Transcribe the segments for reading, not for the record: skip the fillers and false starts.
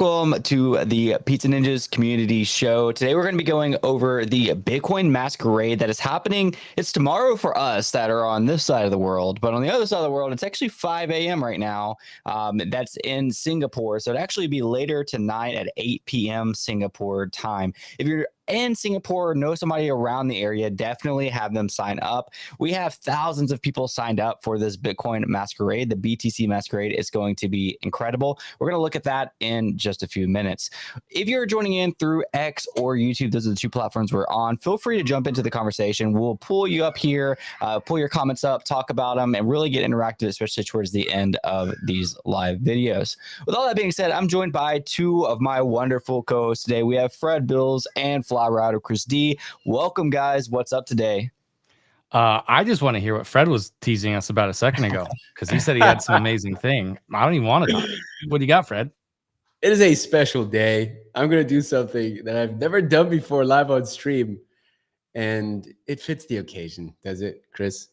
welcome to the Pizza Ninjas Community Show. Today we're going to be going over the Bitcoin Masquerade that is happening. It's tomorrow for us that are on this side of the world, but on the other side of the world, it's actually 5 a.m. right now. That's in Singapore, so it'd actually be later tonight at 8 p.m. Singapore time. If you're in Singapore, know somebody around the area, definitely have them sign up. We have thousands of people signed up for this Bitcoin Masquerade. The BTC Masquerade is going to be incredible. We're going to look at that in just a few minutes. If you're joining in through X or YouTube, those are the two platforms we're on. Feel free to jump into the conversation. We'll pull you up here, pull your comments up, talk about them, and really get interactive, especially towards the end of these live videos. With all that being said, I'm joined by two of my wonderful co-hosts today. We have Fred Bills and Fly Rider Chris D. Welcome, guys. What's up today? I just want to hear what Fred was teasing us about a second ago, because he said he had some amazing thing. I don't even want to talk. What do you got, Fred? It is a special day. I'm going to do something that I've never done before live on stream, and it fits the occasion, does it, Chris?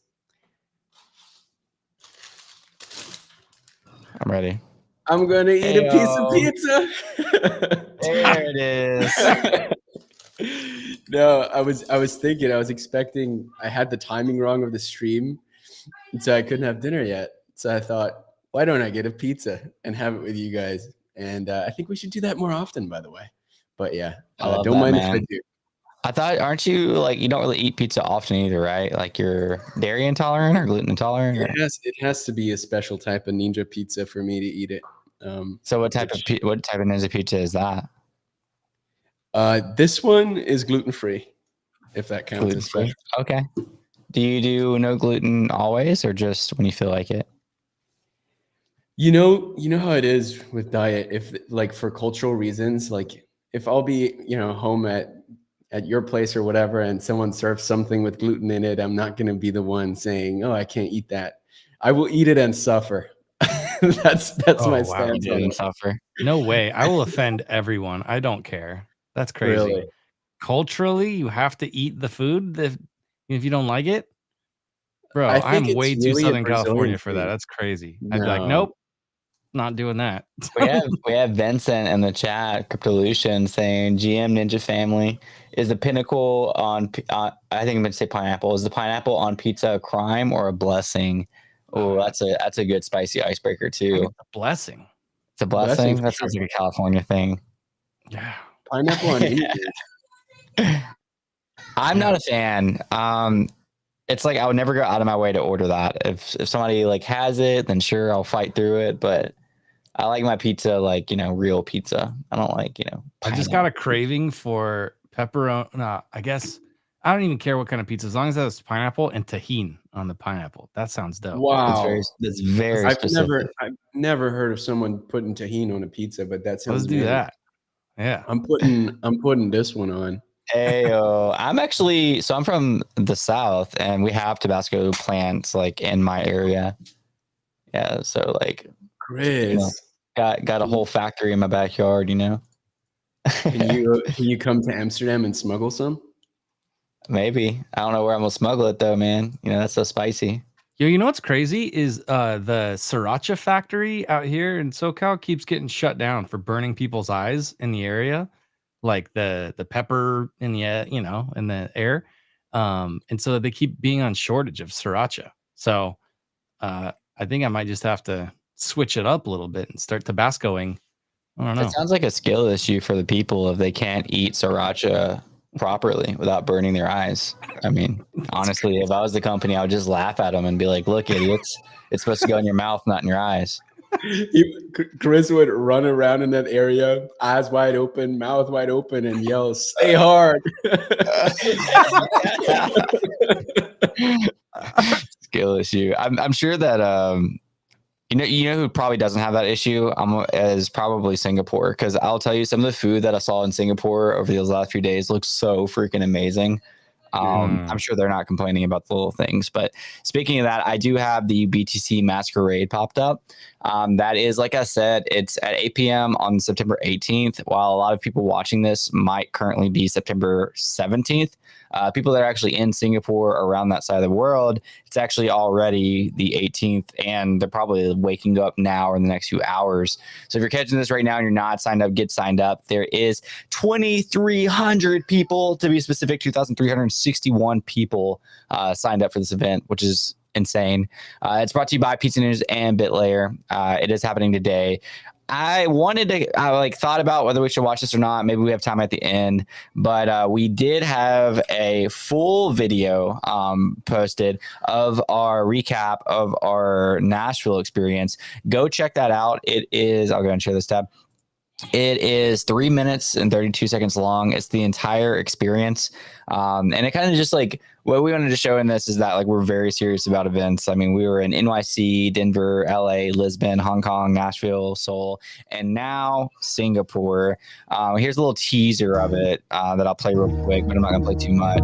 I'm ready. I'm going to eat a piece of pizza. There it is. No, I was thinking, I was expecting, I had the timing wrong of the stream, and so I couldn't have dinner yet. So I thought, why don't I get a pizza and have it with you guys? And I think we should do that more often, by the way. But yeah, don't mind if I do. I thought, aren't you like, you don't really eat pizza often either, right? Like you're dairy intolerant or gluten intolerant? It has to be a special type of ninja pizza for me to eat it. So what type of ninja pizza is that? This one is gluten-free, if that counts as special. Okay. Do you do no gluten always, or just when you feel like it? You know how it is with diet. If like for cultural reasons, like if I'll be home at your place or whatever, and someone serves something with gluten in it, I'm not going to be the one saying, "Oh, I can't eat that." I will eat it and suffer. that's my stance on it. Suffer. No way. I will offend everyone. I don't care. That's crazy. Really? Culturally, you have to eat the food if you don't like it. Bro, I think I'm way it's too really a Southern Brazilian California for that. thing. That's crazy. No. I'd be like, nope, not doing that. We have Vincent in the chat, Cryptolution, saying GM Ninja Family is the pinnacle on. I think I'm going to say pineapple. Is the pineapple on pizza a crime or a blessing? Oh, that's a good spicy icebreaker too. It's a blessing. It's a blessing. That sounds like a California thing. Yeah, pineapple on anything. I'm not a fan. It's like I would never go out of my way to order that. If somebody like has it, then sure, I'll fight through it. But I like my pizza like real pizza. I don't like pineapple. I just got a craving for pepperoni. No, I guess I don't even care what kind of pizza, as long as it has pineapple and tahini on the pineapple. That sounds dope. Wow, that's very specific. I've never heard of someone putting tahini on a pizza, but that sounds. Let's do that. Yeah, I'm putting this one on. Heyo. I'm from the South, and we have Tabasco plants like in my area. Yeah, so like Chris, got a whole factory in my backyard. Can you come to Amsterdam and smuggle some? Maybe. I don't know where I'm gonna smuggle it though, man. That's so spicy. Yo, you know what's crazy is the sriracha factory out here in SoCal keeps getting shut down for burning people's eyes in the area, like the pepper in the in the air, and so they keep being on shortage of sriracha. So I think I might just have to switch it up a little bit and start Tabascoing. I don't know. It sounds like a skill issue for the people if they can't eat sriracha properly without burning their eyes. I mean, honestly, if I was the company, I would just laugh at them and be like, "Look, idiots, it's supposed to go in your mouth, not in your eyes." Chris would run around in that area, eyes wide open, mouth wide open, and yell, "Stay hard!" Skill issue. I'm sure that you know who probably doesn't have that issue is probably Singapore, because I'll tell you, some of the food that I saw in Singapore over those last few days looks so freaking amazing. I'm sure they're not complaining about the little things. But speaking of that, I do have the BTC Masquerade popped up. That is, like I said, it's at 8 p.m. on September 18th. While a lot of people watching this might currently be September 17th, people that are actually in Singapore around that side of the world, it's actually already the 18th, and they're probably waking up now or in the next few hours. So if you're catching this right now and you're not signed up, get signed up. There is 2,300 people, to be specific, 2,361 people signed up for this event, which is insane. It's brought to you by Pizza News and BitLayer. It is happening today. I thought about whether we should watch this or not. Maybe we have time at the end, but we did have a full video posted of our recap of our Nashville experience. Go check that out. It is, I'll go and share this tab. It is 3 minutes and 32 seconds long. It's the entire experience. And it kind of just like what we wanted to show in this is that like we're very serious about events. I mean, we were in NYC, Denver, LA, Lisbon, Hong Kong, Nashville, Seoul, and now Singapore. Here's a little teaser of it that I'll play real quick, but I'm not going to play too much.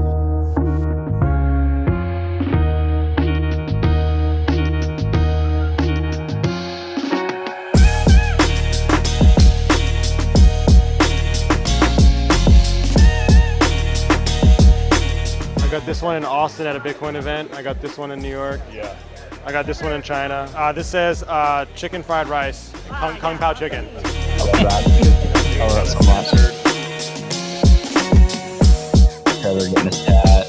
I got this one in Austin at a Bitcoin event. I got this one in New York. Yeah. I got this one in China. This says chicken fried rice, Kung Pao chicken. I love that. I love that so much. Trevor getting his tat.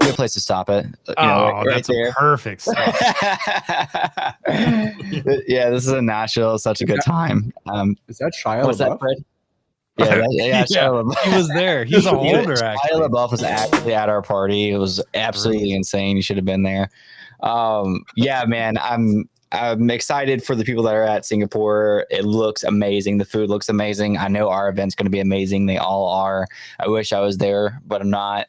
Good place to stop it. That's a perfect stop. Yeah, this is in Nashville. Such a good time. Is that Shia What's that, LaBeouf? Fred? Yeah, Shia LaBeouf. He was there. He's a holder, Shia actually. LaBeouf was actually at our party. It was absolutely insane. You should have been there. Yeah, man, I'm excited for the people that are at Singapore. It looks amazing. The food looks amazing. I know our event's going to be amazing. They all are. I wish I was there, but I'm not.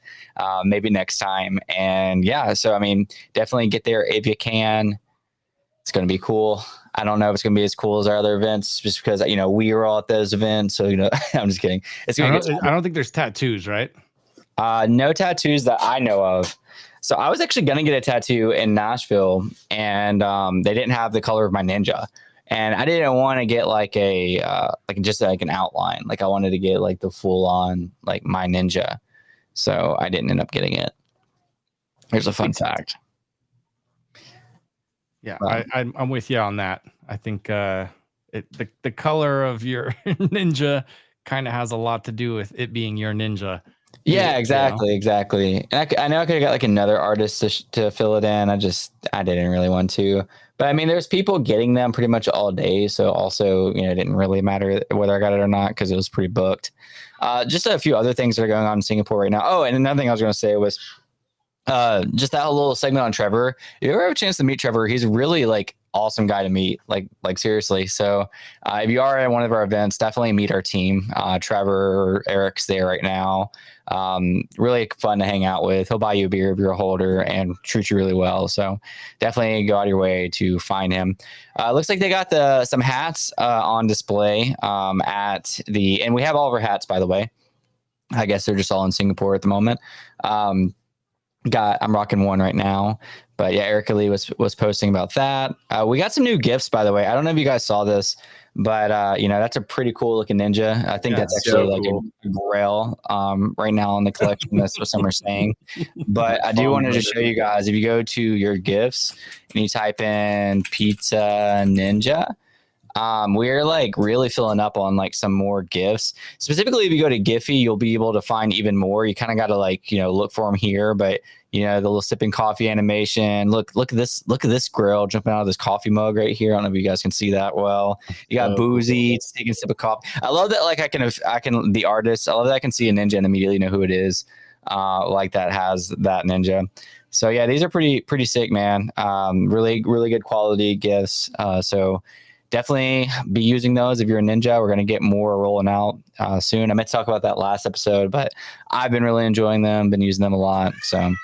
Maybe next time. And yeah, so I mean, definitely get there if you can. It's going to be cool. I don't know if it's going to be as cool as our other events, just because we were all at those events. So I'm just kidding. It's going to. I don't think there's tattoos, right? No tattoos that I know of. So I was actually going to get a tattoo in Nashville, and they didn't have the color of my ninja. And I didn't want to get like just an outline. Like I wanted to get like the full on like my ninja. So I didn't end up getting it. Here's a fun fact. Yeah, I'm with you on that. I think the color of your ninja kind of has a lot to do with it being your ninja. Yeah, exactly. And I know I could have got like another artist to fill it in. I didn't really want to. But I mean, there's people getting them pretty much all day. So also, it didn't really matter whether I got it or not because it was pretty booked. Just a few other things that are going on in Singapore right now. Oh, and another thing I was going to say was just that whole little segment on Trevor. If you ever have a chance to meet Trevor, he's really like awesome guy to meet, like seriously. So if you are at one of our events, definitely meet our team. Trevor, Eric's there right now. Really fun to hang out with. He'll buy you a beer if you're a holder and treat you really well. So definitely go out of your way to find him. Looks like they got some hats on display and we have all of our hats, by the way. I guess they're just all in Singapore at the moment. I'm rocking one right now, but yeah, Erica Lee was posting about that. We got some new gifts, by the way. I don't know if you guys saw this, but that's a pretty cool looking ninja. I think that's actually so cool. A grail right now in the collection. That's what some are saying. But I do want to just show you guys, if you go to your gifts and you type in Pizza Ninja, we're like really filling up on like some more gifts. Specifically, if you go to Giphy, you'll be able to find even more. You kind of got to look for them here, but the little sipping coffee animation. Look at this grill jumping out of this coffee mug right here. I don't know if you guys can see that well. You got Boozy taking a sip of coffee. I love that. Like I can the artist. I love that I can see a ninja and immediately know who it is. Like that has that ninja. So yeah, these are pretty sick, man. Really good quality gifts. So definitely be using those if you're a ninja. We're going to get more rolling out soon. I meant to talk about that last episode, but I've been really enjoying them, been using them a lot. So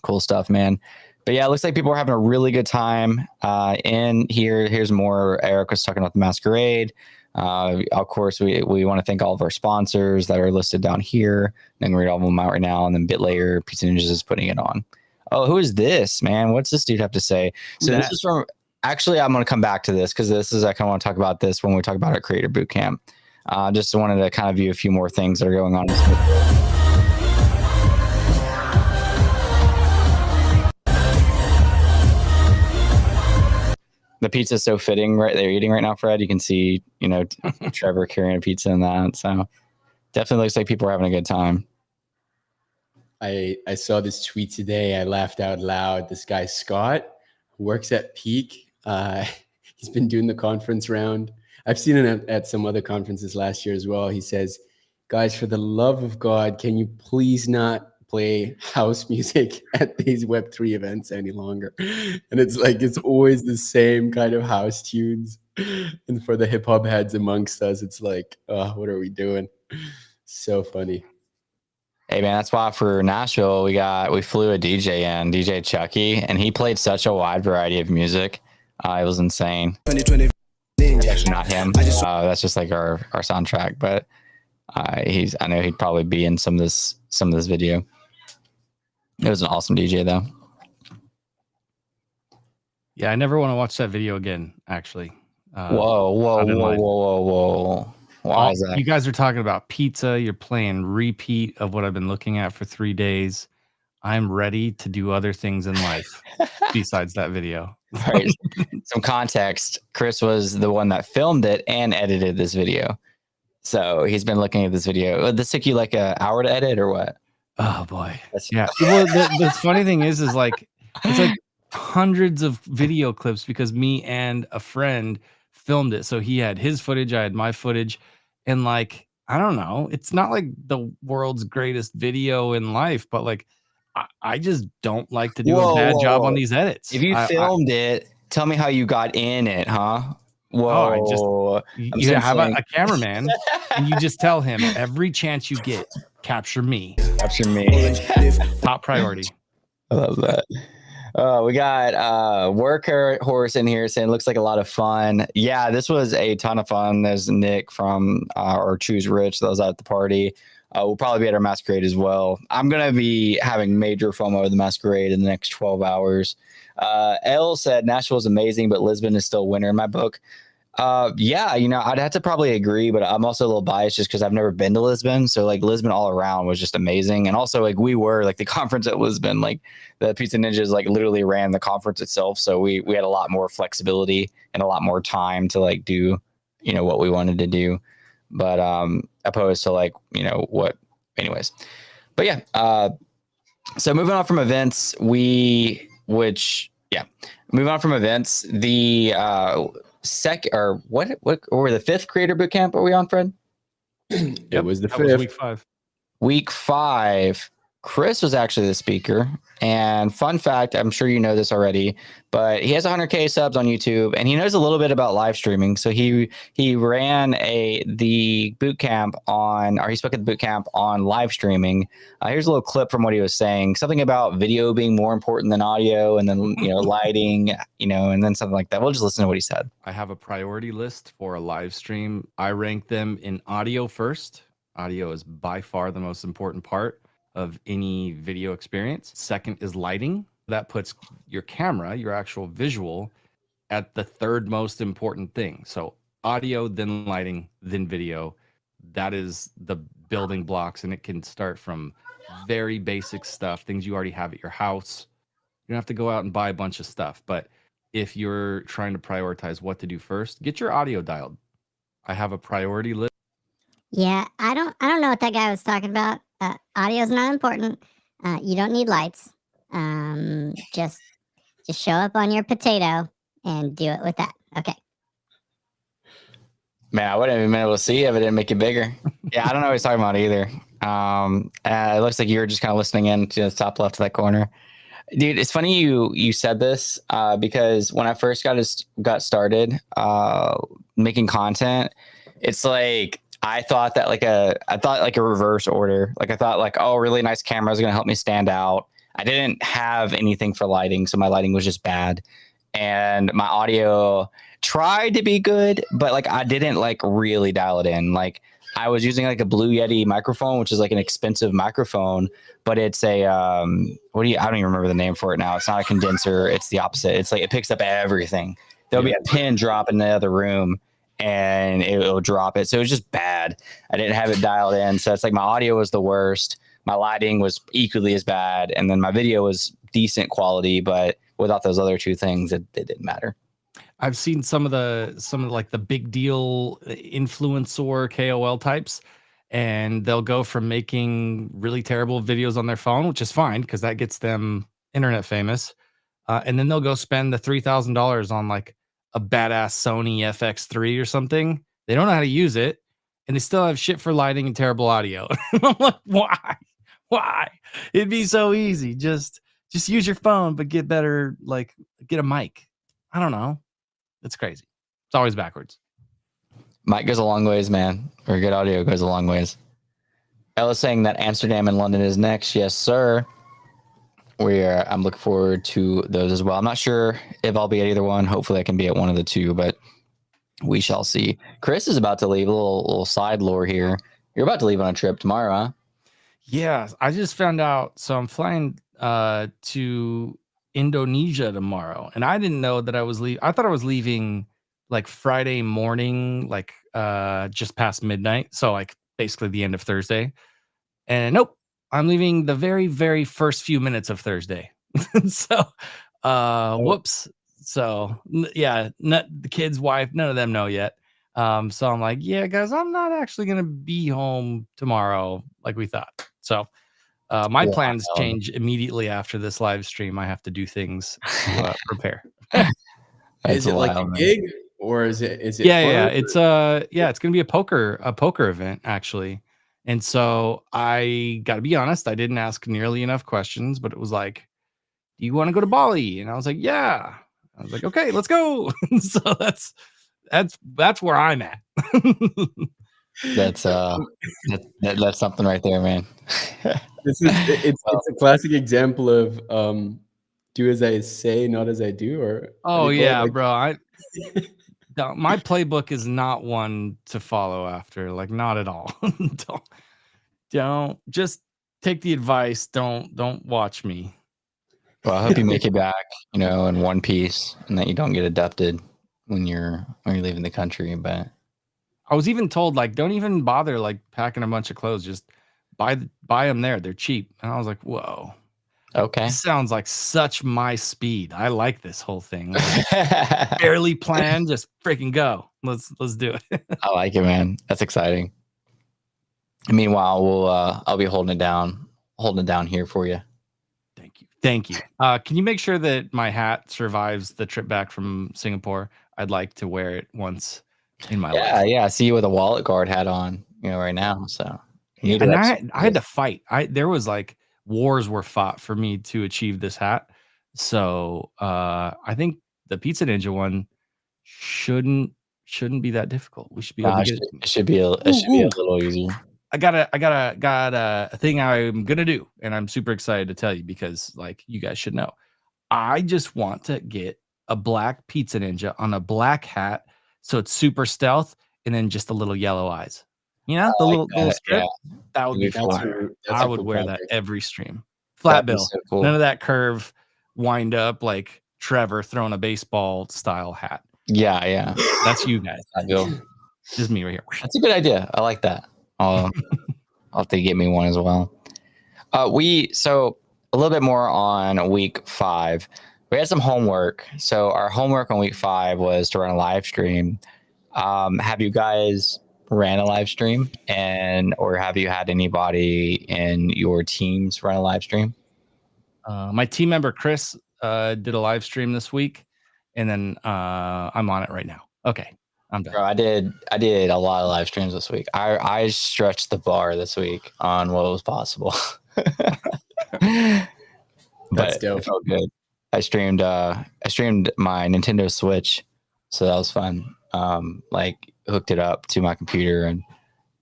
cool stuff, man. But yeah, it looks like people are having a really good time in here. Here's more. Eric was talking about the Masquerade. Of course, we want to thank all of our sponsors that are listed down here. I'm going to read all of them out right now. And then BitLayer, Pizza Ninjas is putting it on. Oh, who is this, man? What's this dude have to say? So this is from Actually, I'm going to come back to this because this is, I kind of want to talk about this when we talk about our creator boot camp. Just wanted to kind of view a few more things that are going on. The pizza is so fitting right there eating right now, Fred. You can see, Trevor carrying a pizza in that. So definitely looks like people are having a good time. I saw this tweet today. I laughed out loud. This guy, Scott, who works at Peak. He's been doing the conference round. I've seen him at some other conferences last year as well. He says, guys, for the love of God, can you please not play house music at these Web3 events any longer? And it's like, it's always the same kind of house tunes. And for the hip hop heads amongst us, it's like, oh, what are we doing? So funny. Hey man, that's why for Nashville we flew a DJ in, DJ Chucky, and he played such a wide variety of music. It was insane. 2020. It's actually not him. That's just like our soundtrack, but I know he'd probably be in some of this video. It was an awesome DJ though. Yeah, I never want to watch that video again. Actually. Whoa. Why is that? You guys are talking about pizza. You're playing repeat of what I've been looking at for 3 days. I'm ready to do other things in life besides that video. Right. Some context. Chris was the one that filmed it and edited this video. So he's been looking at this video. This took you like an hour to edit or what? Oh boy. Yeah. Well, the funny thing is like, it's like hundreds of video clips because me and a friend filmed it. So he had his footage, I had my footage, and like, I don't know, it's not like the world's greatest video in life, but like, I just don't like to do a bad job on these edits. If you filmed it, tell me how you got in it, huh? Whoa. How about a cameraman and you just tell him every chance you get, capture me. Capture me. Top priority. I love that. We got Worker Horse in here saying looks like a lot of fun. Yeah, this was a ton of fun. There's Nick from or Choose Rich that was at the party. We'll probably be at our Masquerade as well. I'm gonna be having major FOMO of the Masquerade in the next 12 hours. Elle said Nashville is amazing, but Lisbon is still winner in my book. Yeah, I'd have to probably agree, but I'm also a little biased just because I've never been to Lisbon. So like Lisbon all around was just amazing. And also like we were like the conference at Lisbon, like the Pizza Ninjas like literally ran the conference itself. So we had a lot more flexibility and a lot more time to like do, what we wanted to do. But opposed to like, what anyways. But yeah, so moving on from events, the the fifth creator bootcamp are we on, Fred? It was the fifth. Was week 5. Week 5. Chris was actually the speaker. And fun fact, I'm sure you know this already, but he has 100K subs on YouTube and he knows a little bit about live streaming. So he ran the boot camp he spoke at the boot camp on live streaming. Here's a little clip from what he was saying, something about video being more important than audio, and then lighting, and then something like that. We'll just listen to what he said. I have a priority list for a live stream. I rank them in audio first. Audio is by far the most important part of any video experience. Second is lighting. That puts your camera, your actual visual, at the third most important thing. So audio, then lighting, then video. That is the building blocks, and it can start from very basic stuff, things you already have at your house. You don't have to go out and buy a bunch of stuff, but if you're trying to prioritize what to do first, get your audio dialed. I have a priority list. Yeah, I don't know what that guy was talking about. Audio is not important. You don't need lights. Just show up on your potato and do it with that. Okay. Man, I wouldn't have been able to see if it didn't make it bigger. Yeah, I don't know what he's talking about either. It looks like you were just kind of listening in to the top left of that corner. Dude, it's funny you said this because when I first got started making content, it's like I thought like a reverse order. Like I thought like, oh, really nice camera is going to help me stand out. I didn't have anything for lighting, so my lighting was just bad. And my audio tried to be good, but like I didn't like really dial it in. Like I was using like a Blue Yeti microphone, which is like an expensive microphone, but it's a I don't even remember the name for it now. It's not a condenser. It's the opposite. It's like it picks up everything. There'll be a pin drop in the other room and it'll drop it. So it was just bad. I didn't have it dialed in. So it's like my audio was the worst. My lighting was equally as bad. And then my video was decent quality, but without those other two things, it didn't matter. I've seen some of like the big deal influencer KOL types, and they'll go from making really terrible videos on their phone, which is fine because that gets them internet famous. And then they'll go spend the $3,000 on like a badass Sony FX3 or something. They don't know how to use it, and they still have shit for lighting and terrible audio. I'm like, why? Why? It'd be so easy. Just use your phone, but get better. Like, get a mic. I don't know. It's crazy. It's always backwards. Mic goes a long ways, man. Or good audio goes a long ways. Ella's saying that Amsterdam and London is next. Yes, sir. I'm looking forward to those as well. I'm not sure if I'll be at either one. Hopefully I can be at one of the two, but we shall see. Chris is about to leave. A little side lore here. You're about to leave on a trip tomorrow, huh? Yeah, I just found out. So I'm flying to Indonesia tomorrow, and I didn't know that I was leaving. I thought I was leaving like Friday morning, like just past midnight, so like basically the end of Thursday. And nope, I'm leaving the very, very first few minutes of Thursday. So whoops. So yeah, the kid's wife, none of them know yet. So I'm like, yeah, guys, I'm not actually gonna be home tomorrow like we thought. So my plans change immediately after this live stream. I have to do things to prepare. Is it like a gig or is it yeah, it's it's gonna be a poker event actually. And so I gotta be honest, I didn't ask nearly enough questions, but it was like, do you want to go to Bali? And I was like, yeah. I was like, okay, let's go. So that's where I'm at. That's something right there, man. It's a classic example of do as I say, not as I do. Or yeah, like, bro. My playbook is not one to follow after, like not at all. don't just take the advice. Don't watch me. Well, I hope you make it back, in one piece, and that you don't get abducted when you're leaving the country. But I was even told, like, don't even bother like packing a bunch of clothes. Just buy them there. They're cheap. And I was like, whoa. Okay. This sounds like such my speed. I like this whole thing. Like, barely planned, just freaking go. Let's do it. I like it, man. That's exciting. Meanwhile, I'll be holding it down here for you. Thank you. Can you make sure that my hat survives the trip back from Singapore? I'd like to wear it once in my life. Yeah. I see you with a wallet guard hat on, right now. So and I had to fight. There was like wars were fought for me to achieve this hat. So I think the Pizza Ninja one shouldn't be that difficult. We should be able to get it. It should be a little easier. I got a thing I'm gonna do, and I'm super excited to tell you because, like, you guys should know. I just want to get a black Pizza Ninja on a black hat, so it's super stealth, and then just a little yellow eyes. The little strip. Yeah. That would be fun. I would wear that every stream. Flat bill, so cool. None of that curve, wind up like Trevor throwing a baseball style hat. Yeah. That's you guys. Just me right here. That's a good idea. I like that. I'll have to get me one as well. So a little bit more on week 5. We had some homework. So our homework on week 5 was to run a live stream. Have you guys ran a live stream or have you had anybody in your teams run a live stream? My team member Chris did a live stream this week, and then I'm on it right now. Okay. I'm done. Bro, I did a lot of live streams this week. I stretched the bar this week on what was possible. That's dope. It felt good. I streamed my Nintendo Switch, so that was fun. Hooked it up to my computer, and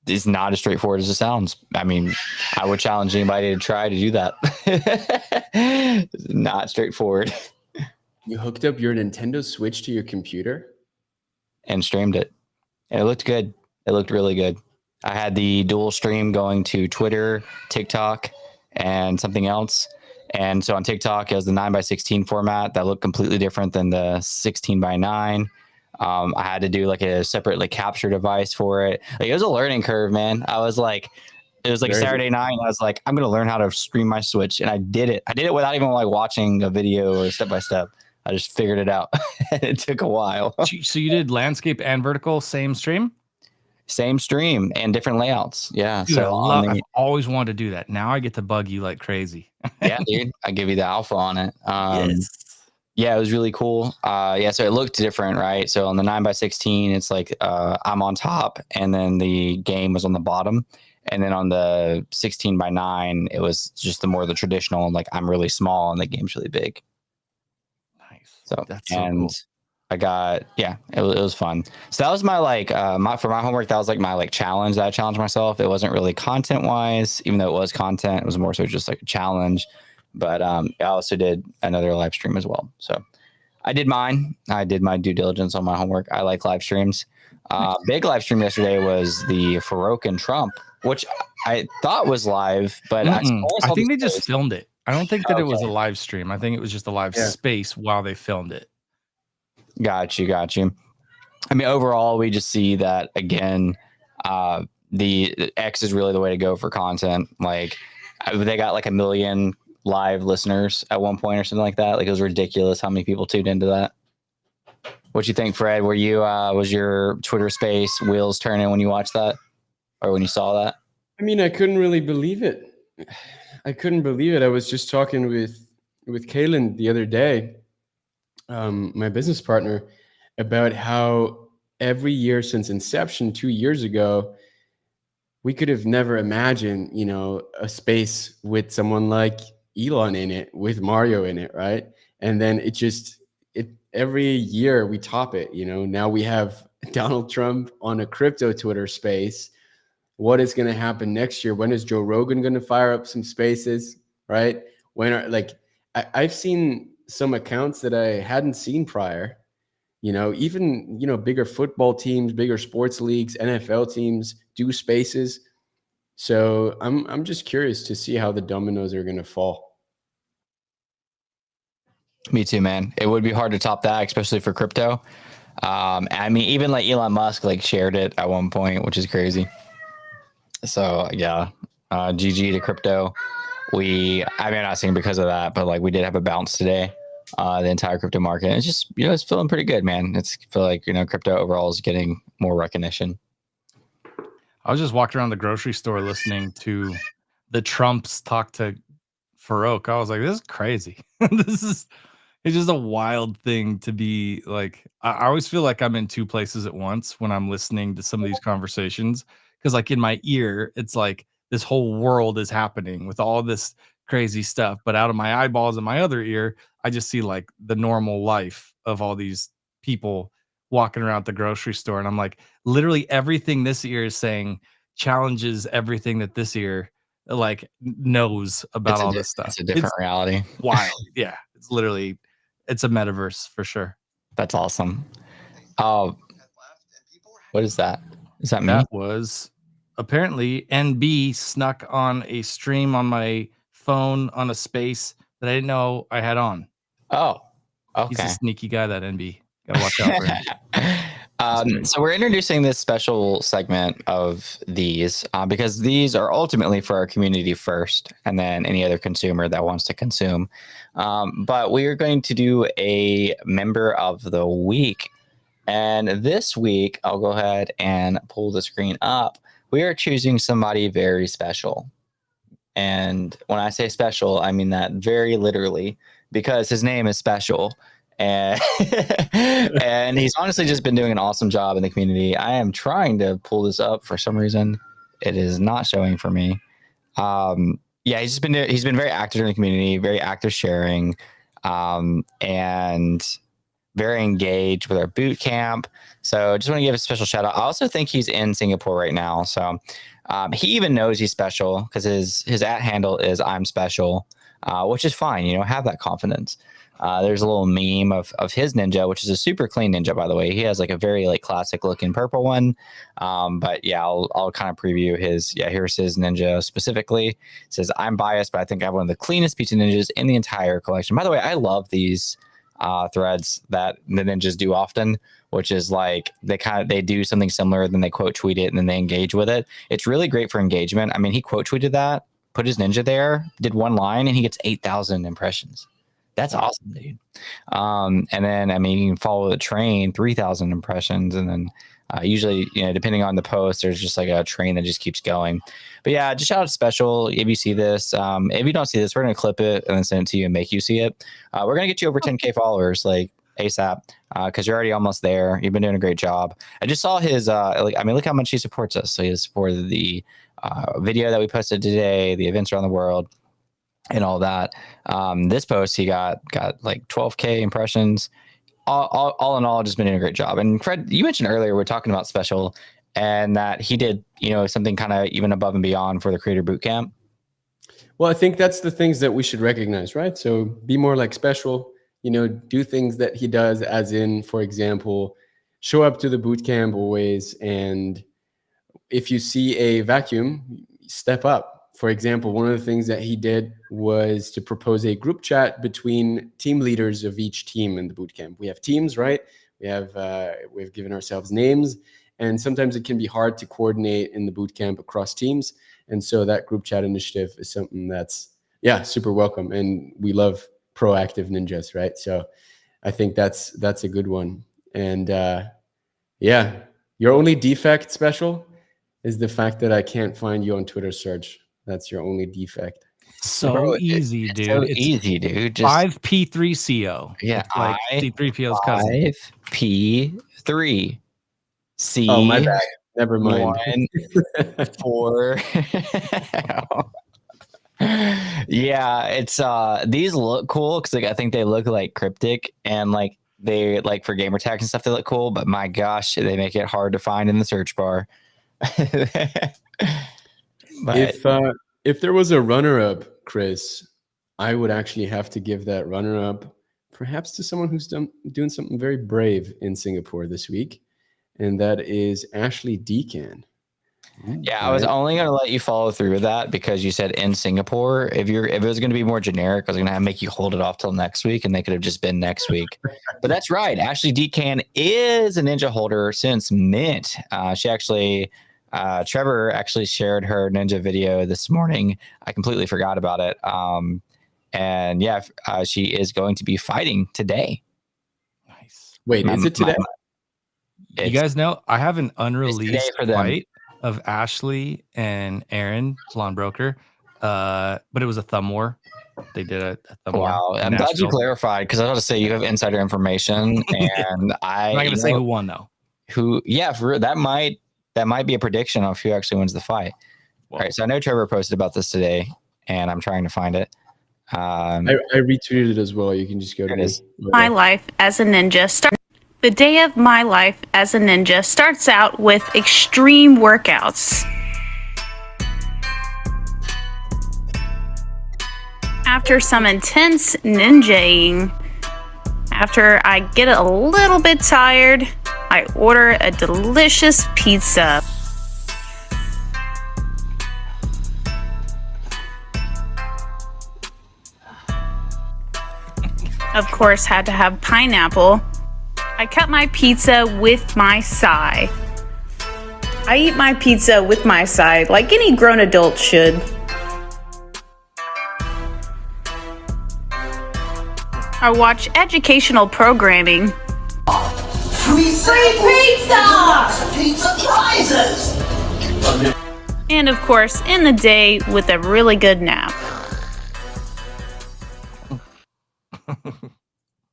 it's not as straightforward as it sounds. I would challenge anybody to try to do that. It's not straightforward. You hooked up your Nintendo Switch to your computer? And streamed it, and it looked good. It looked really good. I had the dual stream going to Twitter, TikTok, and something else. And so on TikTok, it was the 9x16 format that looked completely different than the 16:9. I had to do like a separate like capture device for it. Like, it was a learning curve, man. I was like, it was like a Saturday night, and I was like, I'm gonna learn how to stream my Switch, and I did it. I did it without even like watching a video or step by step. I just figured it out. It took a while. So you did landscape and vertical, same stream? Same stream and different layouts. Yeah. Dude, so I've always wanted to do that. Now I get to bug you like crazy. Yeah, dude, I give you the alpha on it. Yes. Yeah, it was really cool. Yeah, so it looked different, right? So on the 9x16, it's like I'm on top, and then the game was on the bottom. And then on the 16:9, it was just the traditional, like I'm really small and the game's really big. Nice. So That's so cool. I got, yeah, it was fun. So that was my like for my homework, that was like my like challenge that I challenged myself. It wasn't really content wise, even though it was content, it was more so just like a challenge. But I also did another live stream as well. So I did mine. I did my due diligence on my homework. I like live streams. Big live stream yesterday was the Farouk and Trump, which I thought was live, but I think they just filmed it. I don't think that it was a live stream. I think it was just a live Yeah. space while they filmed it. Got you. I mean, overall, we just see that again. The X is really the way to go for content. Like, they got like 1 million live listeners at one point or something like that. Like, it was ridiculous how many people tuned into that. What you think, Fred? Were you was your Twitter space wheels turning when you watched that, or when you saw that? I mean, I couldn't really believe it. I couldn't believe it. I was just talking with Kaylin the other day, my business partner, about how every year since inception 2 years ago, we could have never imagined, a space with someone like Elon in it, with Mario in it, right? And then it every year we top it. Now we have Donald Trump on a crypto Twitter space. What is going to happen next year? When is Joe Rogan going to fire up some spaces, right? I've seen some accounts that I hadn't seen prior, even, bigger football teams, bigger sports leagues, NFL teams do spaces. So I'm just curious to see how the dominoes are going to fall. Me too, man. It would be hard to top that, especially for crypto. I mean, even like Elon Musk like shared it at one point, which is crazy. So yeah, GG to crypto. I'm not saying because of that, but like we did have a bounce today. The entire crypto market. It's just, it's feeling pretty good, man. I feel like, crypto overall is getting more recognition. I was just walking around the grocery store listening to the Trumps talk to Farouk. I was like, this is crazy. It's just a wild thing to be like. I always feel like I'm in two places at once when I'm listening to some of these conversations. Because like in my ear, it's like this whole world is happening with all this crazy stuff. But out of my eyeballs in my other ear, I just see like the normal life of all these people walking around the grocery store. And I'm like, literally everything this ear is saying challenges everything that this ear like knows about all this stuff. It's a different reality. Wild. Yeah. It's a metaverse for sure. That's awesome. What is that? Is that me? That was apparently NB snuck on a stream on my phone on a space that I didn't know I had on. Oh, okay. He's a sneaky guy, that NB. Gotta watch out for him. So we're introducing this special segment of these because these are ultimately for our community first, and then any other consumer that wants to consume. But we are going to do a member of the week. And this week, I'll go ahead and pull the screen up. We are choosing somebody very special. And when I say special, I mean that very literally, because his name is special. And and he's honestly just been doing an awesome job in the community. I am trying to pull this up for some reason. It is not showing for me. Yeah, he's been very active in the community, very active sharing, and very engaged with our boot camp. So just want to give a special shout out. I also think he's in Singapore right now. So he even knows he's special because his @ handle is I'm special. which is fine. Have that confidence. There's a little meme of his ninja, which is a super clean ninja, by the way. He has like a very like classic looking purple one. But yeah, I'll kind of preview his. Yeah, here's his ninja specifically. It says, I'm biased, but I think I have one of the cleanest pizza ninjas in the entire collection. By the way, I love these threads that the ninjas do often, which is like they do something similar, then they quote tweet it, and then they engage with it. It's really great for engagement. I mean, he quote tweeted that, put his ninja there, did one line, and he gets 8,000 impressions. That's awesome, dude. And then, I mean, you can follow the train, 3,000 impressions. And then usually, depending on the post, there's just like a train that just keeps going. But yeah, just shout out to Special. If you see this, if you don't see this, we're going to clip it and then send it to you and make you see it. We're going to get you over 10K followers like ASAP because you're already almost there. You've been doing a great job. I just saw his, look how much he supports us. So he has supported the video that we posted today, the events around the world, and all that. This post, he got like 12K impressions. All in all, just been doing a great job. And Fred, you mentioned earlier, we're talking about Special and that he did, something kind of even above and beyond for the Creator Bootcamp. Well, I think that's the things that we should recognize, right? So be more like Special, do things that he does, as in, for example, show up to the bootcamp always. And if you see a vacuum, step up. For example, one of the things that he did was to propose a group chat between team leaders of each team in the bootcamp. We have teams, right? We've given ourselves names, and sometimes it can be hard to coordinate in the bootcamp across teams. And so that group chat initiative is something that's super welcome. And we love proactive ninjas, right? So I think that's a good one. And your only defect, Special, is the fact that I can't find you on Twitter search. That's your only defect. So Bro, easy, dude. So it's easy, dude. Just 5P3CO. Yeah, it's like C3PO's cousin. 5P3 C. Oh, my bad. Never mind. 1 4. Yeah, it's these look cool because I think they look like cryptic and like they like for gamer tags and stuff they look cool, but my gosh, they make it hard to find in the search bar. But if there was a runner-up, Chris, I would actually have to give that runner-up perhaps to someone who's doing something very brave in Singapore this week, and that is Ashley Deacon. Yeah, I was only going to let you follow through with that because you said in Singapore. If it was going to be more generic, I was going to make you hold it off till next week, and they could have just been next week. But that's right. Ashley Deacon is a ninja holder since Mint. She actually, Trevor actually shared her ninja video this morning. I completely forgot about it. And yeah, she is going to be fighting today. Nice. Wait, is it today? You guys know I have an unreleased for them. fight of Ashley and Aaron, Salon Broker, but it was a thumb war. They did a thumb war. Wow, in I'm glad you Nashville. clarified because I was about to say you have insider information, and I'm not gonna say who won though. That might be a prediction of who actually wins the fight. Well, All right, so I know Trevor posted about this today, and I'm trying to find it. I retweeted it as well. You can just go to There it is. My life as a ninja the day of my life as a ninja starts out with extreme workouts. After some intense ninjaing, after I get a little bit tired, I order a delicious pizza. Of course, had to have pineapple. I cut my pizza with my sai. I eat my pizza with my sai like any grown adult should. I watch educational programming. Free pizza! Pizza prizes! And of course, in the day with a really good nap.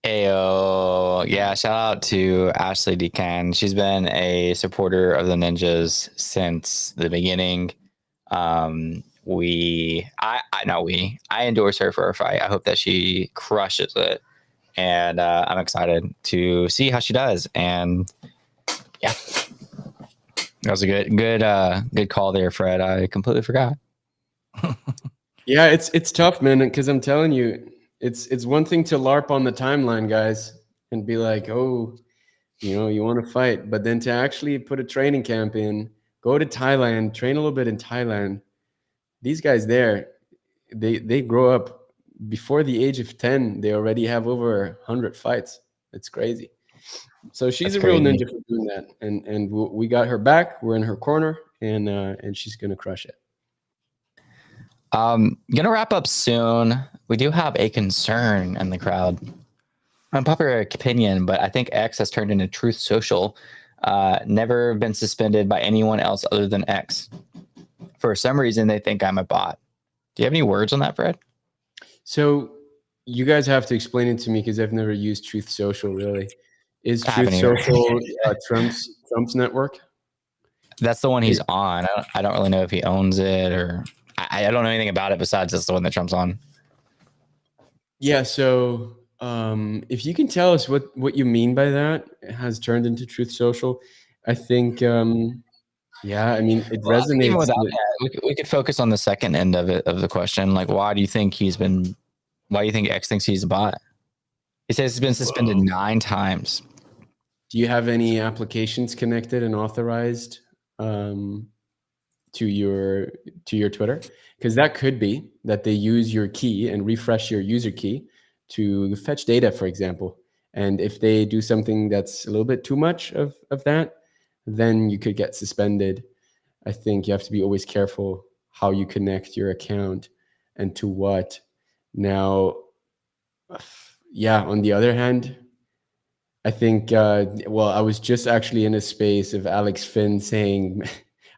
Ayo. Yeah, shout out to Ashley Decan. She's been a supporter of the ninjas since the beginning. I endorse her for her fight. I hope that she crushes it. And I'm excited to see how she does. And yeah. That was a good call there, Fred. I completely forgot. Yeah, it's tough, man, because I'm telling you, it's one thing to LARP on the timeline, guys, and be like, oh, you want to fight, but then to actually put a training camp in, go to Thailand, train a little bit in Thailand. These guys there, they grow up before the age of 10. They already have over 100 fights. It's crazy. So she's That's a real crazy. ninja for doing that, and we got her back. We're in her corner, and she's gonna crush it. Gonna wrap up soon. We do have a concern in the crowd. Unpopular opinion, but I think X has turned into Truth Social. Never been suspended by anyone else other than X. For some reason, they think I'm a bot. Do you have any words on that, Fred? So you guys have to explain it to me because I've never used Truth Social. Really, is I Truth haven't either. Social Trump's network? That's the one he's on. I don't really know if he owns it or I don't know anything about it besides that's the one that Trump's on. Yeah. So if you can tell us what you mean by that, it has turned into Truth Social. I think. Yeah, I mean, it Well, I think even resonates. without that, we could focus on the second end of it of the question. Like, why do you think X thinks he's a bot? He says he's been suspended 9 times. Do you have any applications connected and authorized to your Twitter? Because that could be that they use your key and refresh your user key to fetch data, for example. And if they do something that's a little bit too much of that, then you could get suspended. I think you have to be always careful how you connect your account and to what. Now, yeah, on the other hand, I think, well, I was just actually in a space of Alex Finn saying,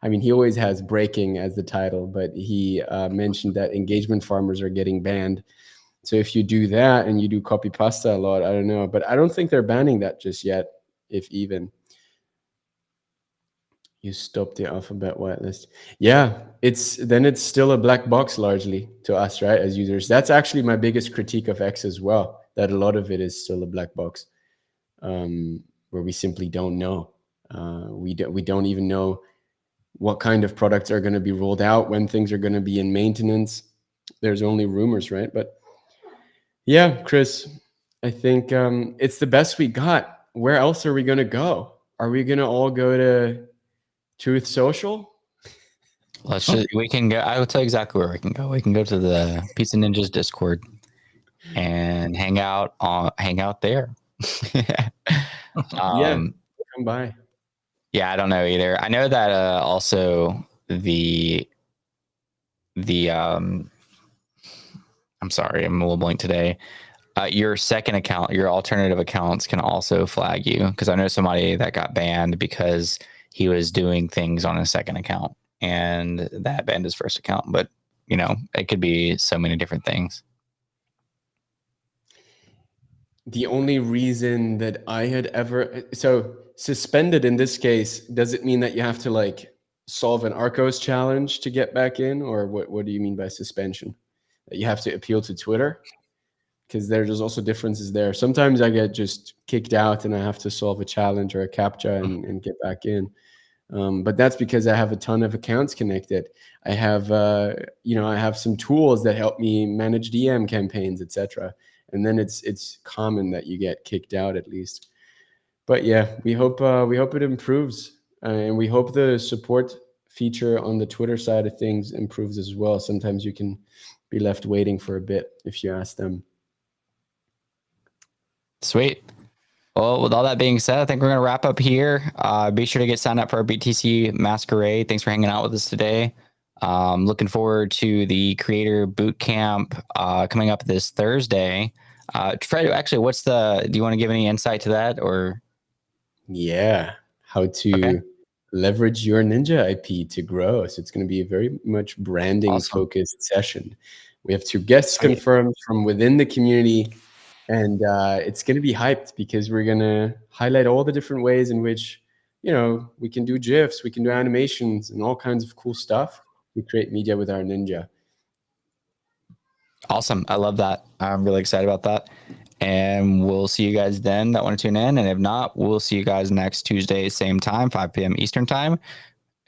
I mean, he always has breaking as the title, but he mentioned that engagement farmers are getting banned. So if you do that and you do copy pasta a lot, I don't know, but I don't think they're banning that just yet, if even. You stop the alphabet whitelist. Yeah, it's still a black box largely to us, right, as users. That's actually my biggest critique of X as well, that a lot of it is still a black box, where we simply don't know. We don't even know what kind of products are going to be rolled out, when things are going to be in maintenance. There's only rumors, right? But yeah, Chris, I think it's the best we got. Where else are we going to go? Are we going to all go to Truth Social? We can go. I will tell you exactly where we can go. We can go to the Pizza Ninjas Discord and hang out there. Yeah, come by. Yeah, I don't know either. I know that also the I'm sorry, I'm a little blank today. Your second account, your alternative accounts can also flag you, because I know somebody that got banned because he was doing things on his second account and that banned his first account. But it could be so many different things. The only reason that I had ever suspended in this case, does it mean that you have to like solve an Arcos challenge to get back in, or what do you mean by suspension? That you have to appeal to Twitter? Because there's also differences there. Sometimes I get just kicked out and I have to solve a challenge or a CAPTCHA and get back in. But that's because I have a ton of accounts connected. I have, I have some tools that help me manage DM campaigns, etc. And then it's common that you get kicked out at least. But yeah, we hope it improves, and we hope the support feature on the Twitter side of things improves as well. Sometimes you can be left waiting for a bit if you ask them. Sweet. Well, with all that being said, I think we're going to wrap up here. Be sure to get signed up for our BTC Masquerade. Thanks for hanging out with us today. Looking forward to the Creator Bootcamp coming up this Thursday. Fred, actually, do you want to give any insight to that, or? Yeah, how to leverage your Ninja IP to grow. So it's going to be a very much branding focused session. We have 2 guests confirmed from within the community. And it's going to be hyped because we're going to highlight all the different ways in which, we can do GIFs, we can do animations and all kinds of cool stuff. We create media with our Ninja. Awesome. I love that. I'm really excited about that. And we'll see you guys then that want to tune in. And if not, we'll see you guys next Tuesday, same time, 5 p.m. Eastern time.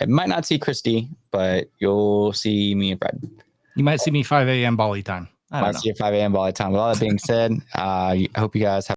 I might not see Christy, but you'll see me and Fred. You might see me 5 a.m. Bali time. I don't Might know. see you at 5 a.m. Bali time. With all that being said, I hope you guys have